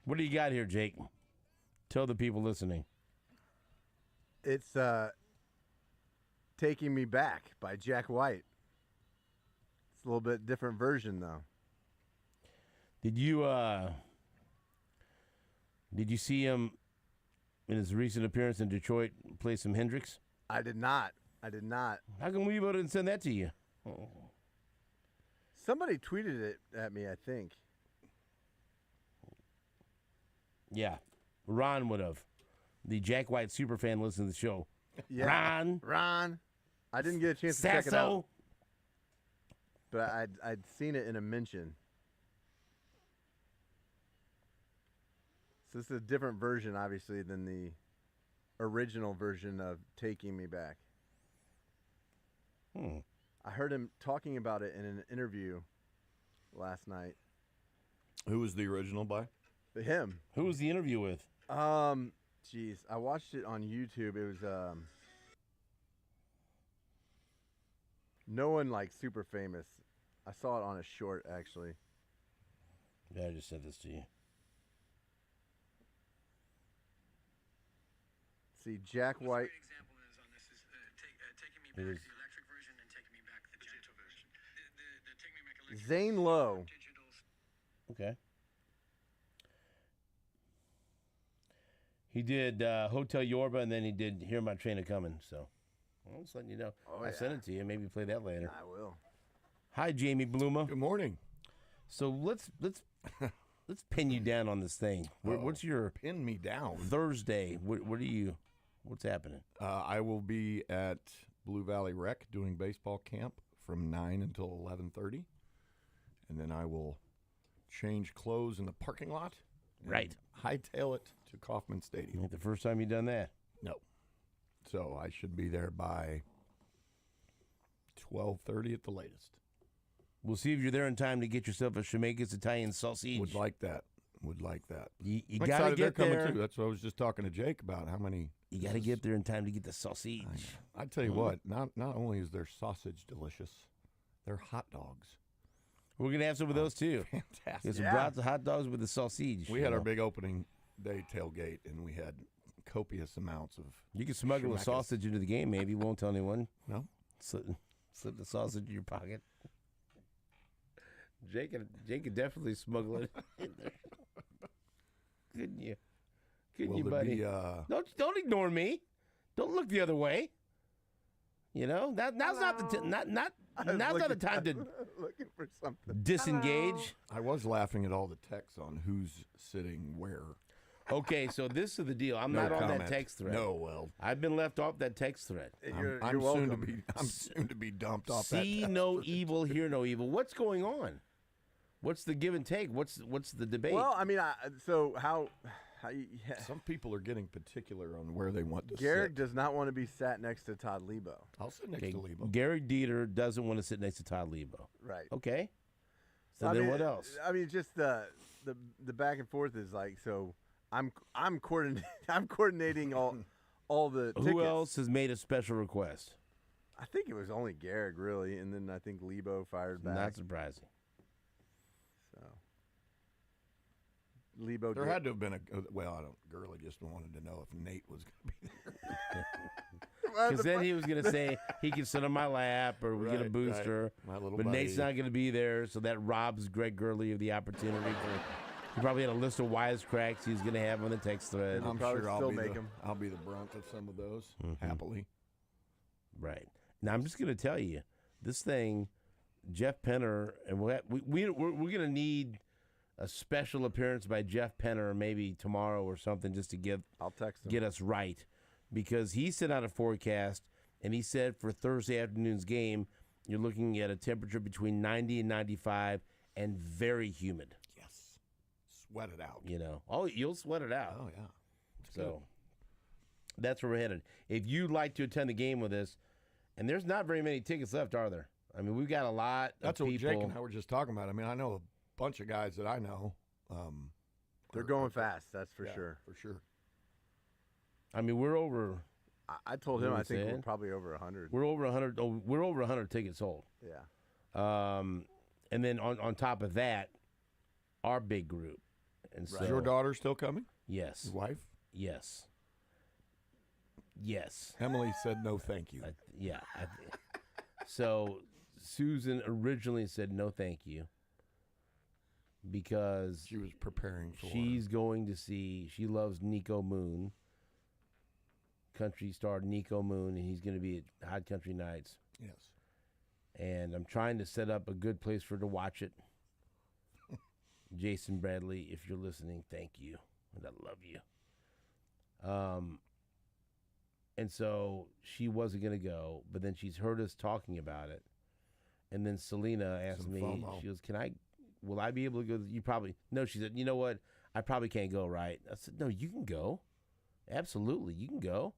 S12: What do you got here, Jake? Tell the people listening.
S13: It's Taking Me Back by Jack White. It's a little bit different version, though.
S12: Did you see him in his recent appearance in Detroit play some Hendrix?
S13: I did not.
S12: How come Weibo didn't send that to you? Oh.
S13: Somebody tweeted it at me, I think.
S12: Yeah, Ron would have. The Jack White superfan listening to the show.
S13: Yeah. Ron. I didn't get a chance to check it out. But I'd seen it in a mention. So this is a different version, obviously, than the original version of Taking Me Back. I heard him talking about it in an interview last night.
S17: Who was the original by?
S13: Him.
S12: Who was the interview with?
S13: Jeez, I watched it on YouTube. It was no one like super famous. I saw it on a short, actually.
S12: Yeah, I just sent this to you.
S13: See, Jack White. Zane Lowe.
S12: Okay. He did Hotel Yorba, and then he did Hear My Train A Coming. So, I'm just letting you know. I'll send it to you. Maybe play that later.
S13: I will.
S12: Hi, Jamie Bluma.
S17: Good morning.
S12: So let's pin you down on this thing. What's your
S17: pin me down
S12: Thursday? What's happening?
S17: I will be at Blue Valley Rec doing baseball camp from 9 until 11:30, and then I will change clothes in the parking lot.
S12: Right.
S17: Hightail it to Kauffman Stadium.
S12: Ain't the first time you've done that.
S17: No. So I should be there by 12:30 at the latest.
S12: We'll see if you're there in time to get yourself a Shemega's Italian sausage.
S17: Would like that.
S12: You
S17: I'm
S12: gotta
S17: excited
S12: get
S17: they're
S12: there.
S17: coming too. That's what I was just talking to Jake about. How many?
S12: You got to get there in time to get the sausage.
S17: I tell you what. Not only is their sausage delicious, their hot dogs.
S12: We're gonna have some of those too.
S17: Fantastic.
S12: Get some brats of hot dogs with the sausage.
S17: We had our big opening day tailgate, and we had copious amounts of.
S12: You can smuggle a
S17: Shemekas.
S12: sausage into the game. Maybe you won't tell anyone.
S17: No.
S12: Slip the sausage in your pocket. Jake could definitely smuggle it in there. Couldn't you? Couldn't you, buddy? Don't ignore me. Don't look the other way. You know, now's not the time to
S13: looking for something.
S12: Disengage.
S17: I was laughing at all the texts on who's sitting where.
S12: Okay, so this is the deal. I'm
S17: No
S12: not on
S17: comment.
S12: that text thread.
S17: No, well,
S12: I've been left off that text thread.
S17: I'm soon to be dumped off that.
S12: See
S17: text
S12: no
S17: thread.
S12: evil, hear no evil. What's going on? What's the give and take? What's the debate?
S13: Well, I mean, so how you,
S17: Some people are getting particular on where they want to
S13: Garrick
S17: sit.
S13: does not want to be sat next to Todd Lebo.
S17: I'll sit next to Lebo.
S12: Garrick Dieter doesn't want to sit next to Todd Lebo.
S13: Right.
S12: Okay. So
S13: I
S12: then
S13: mean,
S12: what else?
S13: I mean, just the back and forth is like, so I'm coordinating all the tickets.
S12: Who else has made a special request?
S13: I think it was only Garrick, really, and then I think Lebo fired back.
S12: Not surprising.
S13: So Lebo.
S17: There had to have been Gurley just wanted to know if Nate was going to be there.
S12: Because then he was going to say he can sit on my lap or we get a booster.
S17: My little
S12: but
S17: buddy.
S12: Nate's not going to be there, so that robs Greg Gurley of the opportunity. He probably had a list of wisecracks he's going to have on the text thread.
S17: I'm
S13: probably
S17: sure
S13: still make him.
S17: I'll be the brunt of some of those, happily.
S12: Right. Now, I'm just going to tell you, this thing, Jeff Penner, and we're going to need a special appearance by Jeff Penner maybe tomorrow or something just to
S13: I'll text him.
S12: get us right. Because he sent out a forecast, and he said for Thursday afternoon's game, you're looking at a temperature between 90 and 95 and very humid.
S17: Yes. Sweat it out.
S12: You know. Oh, you'll sweat it out.
S17: Oh, yeah.
S12: So that's where we're headed. If you'd like to attend the game with us, and there's not very many tickets left, are there? I mean, we've got a lot
S17: That's
S12: of
S17: what
S12: people.
S17: Jake and I were just talking about. I mean, I know a bunch of guys that I know.
S13: They're going fast, that's for sure.
S17: For sure.
S12: I mean, we're over.
S13: I told him
S12: What are
S13: I
S12: we
S13: think we're
S12: saying?
S13: probably over 100.
S12: We're over 100. Oh, we're over 100 tickets sold.
S13: Yeah.
S12: And then on top of that, our big group And so
S17: Is your daughter still coming?
S12: Yes.
S17: Your wife?
S12: Yes. Yes.
S17: Emily said no, thank you.
S12: So Susan originally said no, thank you, because
S17: she was preparing for.
S12: She's going to see. She loves Nico Moon, country star Nico Moon, and he's going to be at Hot Country Nights.
S17: Yes. And
S12: I'm trying to set up a good place for her to watch it. Jason Bradley, if you're listening, thank you, and I love you. And so she wasn't going to go, but then she's heard us talking about it. And then Selena asked me,
S17: FOMO.
S12: she goes, will I be able to go? You probably, no, she said, you know what? I probably can't go, right? I said, no, you can go. Absolutely, you can go.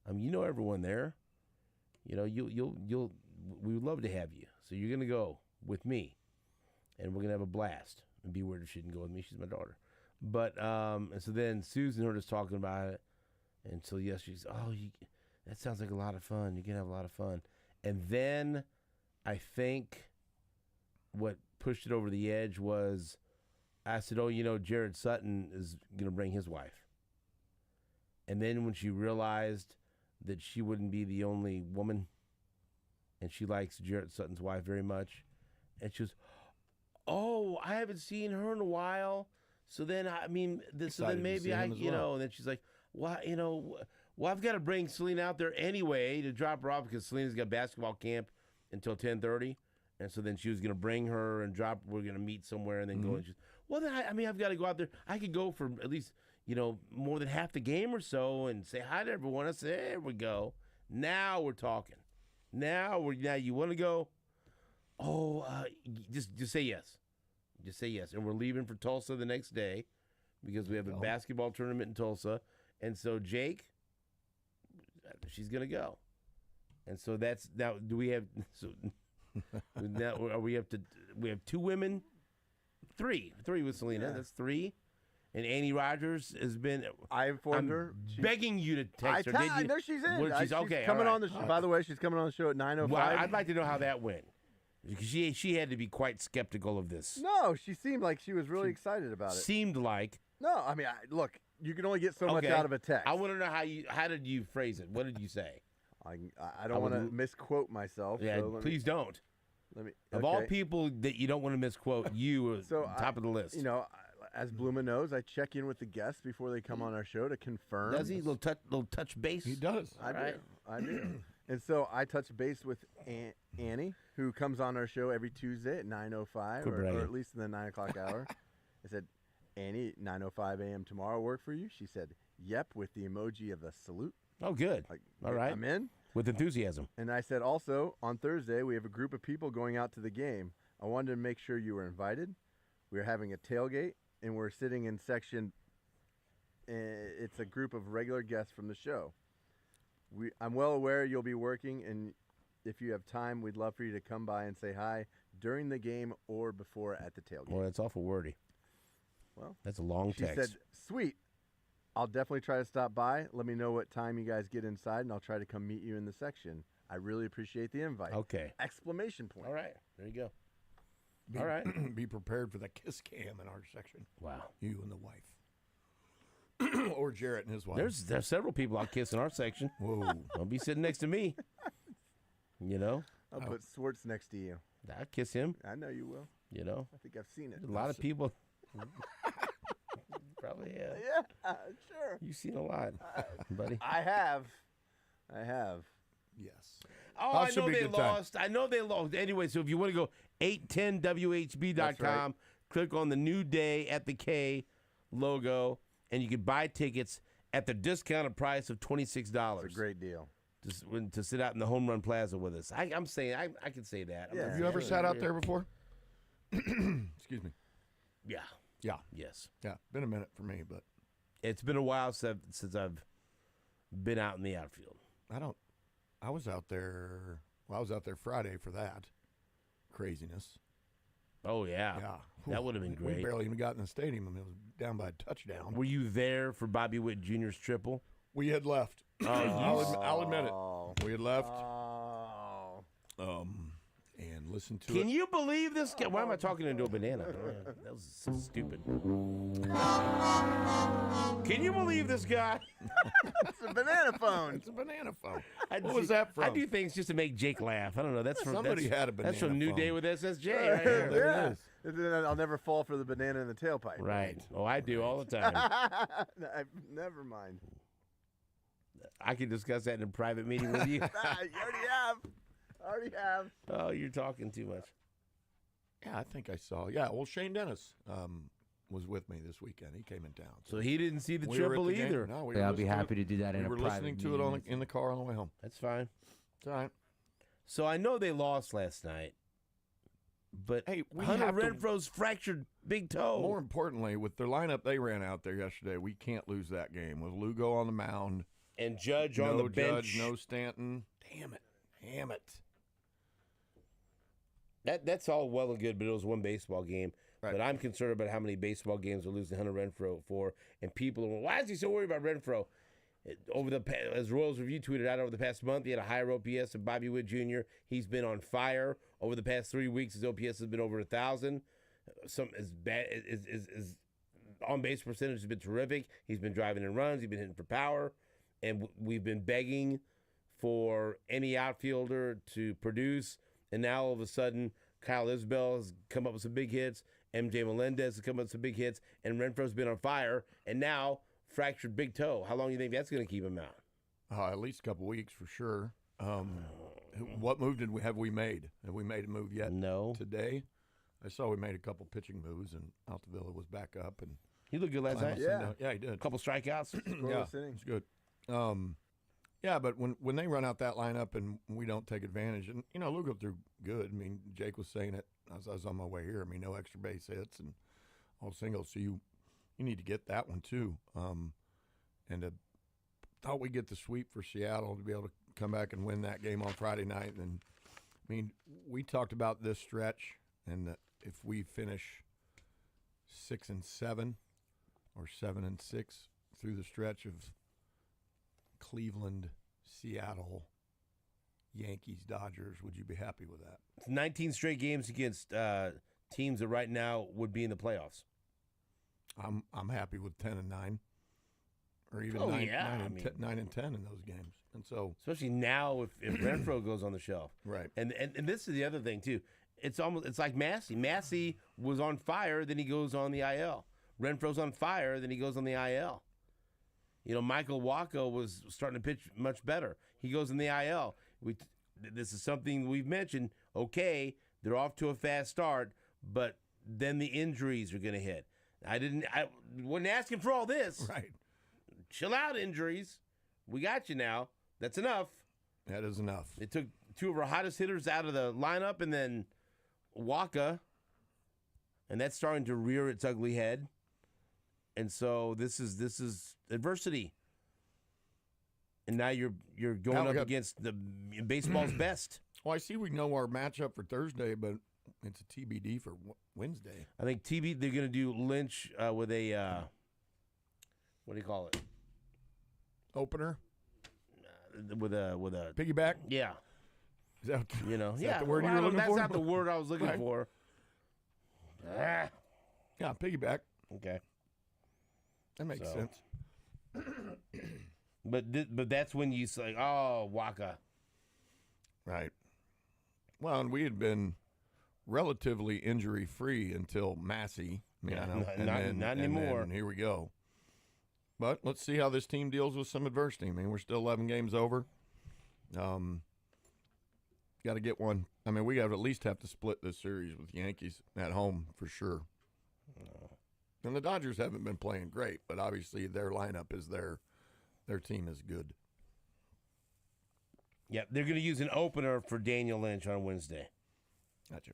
S12: I mean, you know everyone there. You know, we would love to have you. So you're going to go with me, and we're going to have a blast. It'd be weird if she didn't go with me. She's my daughter. But, and so then Susan heard us talking about it. And so, yes, she's, that sounds like a lot of fun. You're going to have a lot of fun. And then I think what pushed it over the edge was I said, Jared Sutton is going to bring his wife. And then when she realized that she wouldn't be the only woman, and she likes Jared Sutton's wife very much, and she was, I haven't seen her in a while. So then, so then maybe and then she's like, well, I've got to bring Selena out there anyway to drop her off because Selena's got basketball camp until 10:30. And so then she was going to bring her and drop. We're going to meet somewhere and then go. And she's, well, then I've got to go out there. I could go for at least, more than half the game or so and say hi to everyone. I said, there we go. Now we're talking. Now you want to go? Just say yes. Just say yes. And we're leaving for Tulsa the next day because we have a basketball tournament in Tulsa. And so Jake, she's going to go. And so that's now. Do we have? So now we have 2 women, 3 with Selena. Yeah. That's 3. And Annie Rogers has been.
S13: I informed her.
S12: Begging you to text her.
S13: I know she's in.
S12: She's okay.
S13: Coming on the show. By the way, she's coming on the show at 9:05.
S12: Well, I'd like to know how that went. She had to be quite skeptical of this.
S13: No, she seemed like she was really excited about it.
S12: Seemed like.
S13: No, I mean, look, you can only get so much out of a text.
S12: I want to know how did you phrase it? What did you say?
S13: I don't want to misquote myself.
S12: Yeah,
S13: so
S12: please don't. Of all people that you don't want to misquote, you are top of the list.
S13: As Bluma knows, I check in with the guests before they come on our show to confirm.
S12: Does he? Little touch base?
S17: He does.
S13: I do. And so I touch base with Annie, who comes on our show every Tuesday at 9:05, or at least in the 9 o'clock hour. I said, Annie, 9:05 a.m. tomorrow work for you? She said, yep, with the emoji of a salute.
S12: Oh, good. All right.
S13: I'm in.
S12: With enthusiasm.
S13: And I said, also, on Thursday, we have a group of people going out to the game. I wanted to make sure you were invited. We're having a tailgate, and we're sitting in section. It's a group of regular guests from the show. I'm well aware you'll be working, and if you have time, we'd love for you to come by and say hi during the game or before at the tailgate.
S12: Well, that's awful wordy.
S13: Well,
S12: that's a long text.
S13: She said, sweet. I'll definitely try to stop by. Let me know what time you guys get inside, and I'll try to come meet you in the section. I really appreciate the invite.
S12: Okay.
S13: Exclamation point.
S12: All right. There you go. All right.
S17: Be prepared for the kiss cam in our section.
S12: Wow.
S17: You and the wife. Or Jarrett and his wife.
S12: There's several people I'll kiss in our section.
S17: Whoa.
S12: Don't be sitting next to me.
S13: I'll put Swartz next to you.
S12: I'll kiss him.
S13: I know you will.
S12: I
S13: think I've seen it.
S12: A lot of people. Probably have.
S13: Yeah, sure.
S12: You've seen a lot, buddy.
S13: I have.
S17: Yes.
S12: Oh, I know they lost. I know they lost. Anyway, so if you want to go 810WHB.com, click on the New Day at the K logo, and you can buy tickets at the discounted price of $26.
S13: It's a great deal.
S12: To sit out in the Home Run Plaza with us. I'm saying, I can say that.
S17: Yeah. Have you ever sat out there before? Excuse me.
S12: Yeah.
S17: Yeah.
S12: Yes.
S17: Yeah. Been a minute for me, but
S12: it's been a while since I've been out in the outfield.
S17: I was out there. Well, I was out there Friday for that craziness.
S12: Oh yeah.
S17: Yeah.
S12: That would have been great.
S17: We barely even got in the stadium. I mean, it was down by a touchdown.
S12: Were you there for Bobby Witt Jr.'s triple?
S17: We had left. I'll admit it. We had left. And listen to it.
S12: Can you believe this guy? Why am I talking into a banana? That was so stupid. Can you believe this guy?
S13: It's a banana phone.
S17: It's a banana phone. What was that from?
S12: I do things just to make Jake laugh. I don't know. That's from
S17: Somebody had a banana
S12: That's from New
S17: phone.
S12: Day with SSJ. Right here.
S13: Yeah. And then I'll never fall for the banana in the tailpipe.
S12: Right. Oh, I do all the time.
S13: Never mind.
S12: I can discuss that in a private meeting with you.
S13: You already have.
S12: Oh, you're talking too much.
S17: Yeah, I think I saw. Yeah, well, Shane Dennis was with me this weekend. He came in town.
S12: So he didn't see the
S17: We were at
S12: triple
S17: the game.
S12: either.
S17: No, we
S18: Yeah,
S17: were
S18: I'll be
S17: listening
S18: happy to do that in
S17: we
S18: a
S17: were
S18: private
S17: listening to it in the car on the way home.
S12: That's fine.
S17: It's all right.
S12: So I know they lost last night, but
S17: Hey, we
S12: Hunter
S17: have to-
S12: Renfro's fractured big toe.
S17: More importantly, with their lineup they ran out there yesterday, we can't lose that game. With Lugo on the mound.
S12: And Judge
S17: no
S12: on the bench.
S17: Judge, no Stanton. Damn it.
S12: That's all well and good, but it was one baseball game.
S17: Right.
S12: But I'm concerned about how many baseball games we're losing Hunter Renfro for. And people are, why is he so worried about Renfro? As Royals Review tweeted out over the past month, he had a higher OPS than Bobby Witt Jr. He's been on fire. Over the past 3 weeks, his OPS has been over 1,000. His on-base percentage has been terrific. He's been driving in runs. He's been hitting for power. And we've been begging for any outfielder to produce. And now all of a sudden, Kyle Isbell has come up with some big hits. MJ Melendez has come up with some big hits. And Renfro's been on fire. And now, fractured big toe. How long do you think that's going to keep him out?
S17: At least a couple weeks for sure. What move have we made? Have we made a move yet?
S12: No.
S17: Today? I saw we made a couple pitching moves, and Altavilla was back up. And
S12: he looked good last night.
S17: Yeah, he did.
S12: A couple strikeouts.
S17: Yeah, it's good. Yeah, but when they run out that lineup and we don't take advantage, and Lugo threw good. I mean, Jake was saying it as I was on my way here. I mean, no extra base hits and all singles, so you need to get that one too. And thought we'd get the sweep for Seattle to be able to come back and win that game on Friday night. And I mean, we talked about this stretch, and if we finish 6-7 or 7-6 through the stretch of Cleveland, Seattle, Yankees, Dodgers, would you be happy with that?
S12: It's 19 straight games against teams that right now would be in the playoffs.
S17: I'm happy with 10-9, or even 9 and 10 in those games. And so,
S12: especially now if Renfro goes on the shelf,
S17: right?
S12: And this is the other thing too. It's like Massey. Massey was on fire, then he goes on the IL. Renfro's on fire, then he goes on the IL. Michael Wacha was starting to pitch much better. He goes in the IL. This is something we've mentioned. Okay, they're off to a fast start, but then the injuries are going to hit. I wasn't asking for all this.
S17: Right.
S12: Chill out, injuries. We got you now. That's enough.
S17: That is enough.
S12: They took two of our hottest hitters out of the lineup, and then Wacha, and that's starting to rear its ugly head. And so this is adversity. And now you're going up against the baseball's best.
S17: Well, I see we know our matchup for Thursday, but it's a TBD for Wednesday.
S12: I think they're going to do Lynch with a what do you call it?
S17: Opener.
S12: With a
S17: piggyback.
S12: Yeah.
S17: Is that,
S12: is
S17: that the word you were looking
S12: that's
S17: for?
S12: That's not the word I was looking for.
S17: Yeah, piggyback.
S12: Okay.
S17: That makes sense.
S12: But that's when you say, oh, Wacha.
S17: Right. Well, and we had been relatively injury-free until Massey.
S12: Not anymore.
S17: And here we go. But let's see how this team deals with some adversity. I mean, we're still 11 games over. Got to get one. I mean, we at least have to split this series with Yankees at home for sure. And the Dodgers haven't been playing great, but obviously their lineup is their team is good.
S12: Yeah, they're going to use an opener for Daniel Lynch on Wednesday.
S17: Gotcha.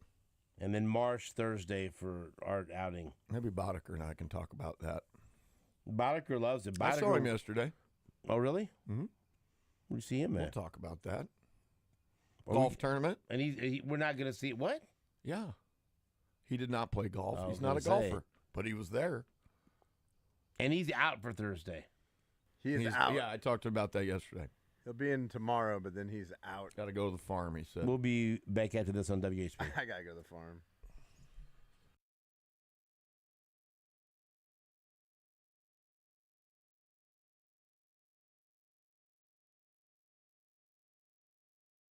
S12: And then Marsh Thursday for our outing.
S17: Maybe Boddicker and I can talk about that.
S12: Boddicker loves it.
S17: I saw him yesterday.
S12: Oh, really?
S17: Mm-hmm.
S12: Where'd you see him at?
S17: We'll talk about that. Golf tournament.
S12: And we're not going to see it. What?
S17: Yeah. He did not play golf. He's not a golfer, but he was there.
S12: And he's out for Thursday.
S13: He's out.
S17: Yeah, I talked to him about that yesterday.
S13: He'll be in tomorrow, but then he's out.
S17: Got to go to the farm, he said.
S12: We'll be back after this on WHP.
S13: I got to go to the farm.